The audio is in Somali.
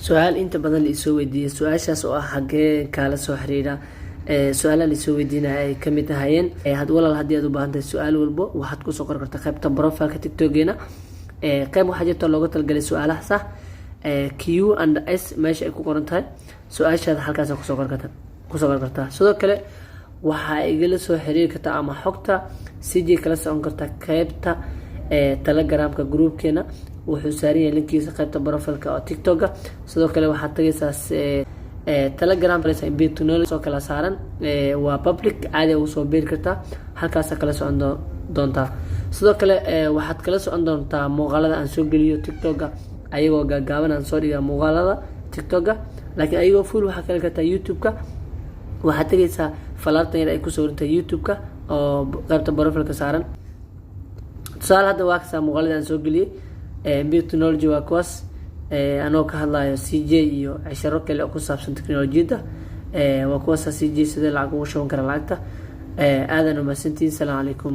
su-aal inta badan la isoo weydiiyey su-aashaas oo ah xagee kaala soo xiriira su-aalaha la isoo weydiinaya ay kamid ahayeen walaal haddii aad u baahan tahay su-aal walbo waxaad kusoo qori kartaa qaybta profileka tiktokeena qayb waxaa jirta looga talgalay su-aalahaas ah Q&S meesha ay ku qoran tahay su-aashaada halkaas kusoo qori kartaa sidoo kale waxaa igala soo xiriiri kartaa ama xogta CJ kala socon kartaa qaybta telegramka groupkeena wuxuu saaran yahay linkiisa qaybta profileka oo tiktoka sidoo kale waxaad tagaysaa telegram technology oo kala saaran waa public caadi ugu soo beeri kartaa halkaas kala socon doontaa sidoo kale waxaad kala socon doontaa muuqaalada aan soo geliyo tiktoka ayagoo gaagaaban aan soo dhigaa muuqaalada tiktoka laakiin ayagoo full waxaa kala kartaa youtube-ka waxaad tagaysaa falaartan yar ay ku sawirantay youtube-ka oo qaybta profileka saaran tusaale hadda waa kasaa muuqaalada aan soo geliyey technology waa kuwaas anoo ka hadlayo CJ iyo casharo kale oo ku saabsan teknolojiyadda waa kuwaas CJ sidee lacag ugu shuban kara lacagta aadan u mahadsantihiin. Assalaamu calaykum.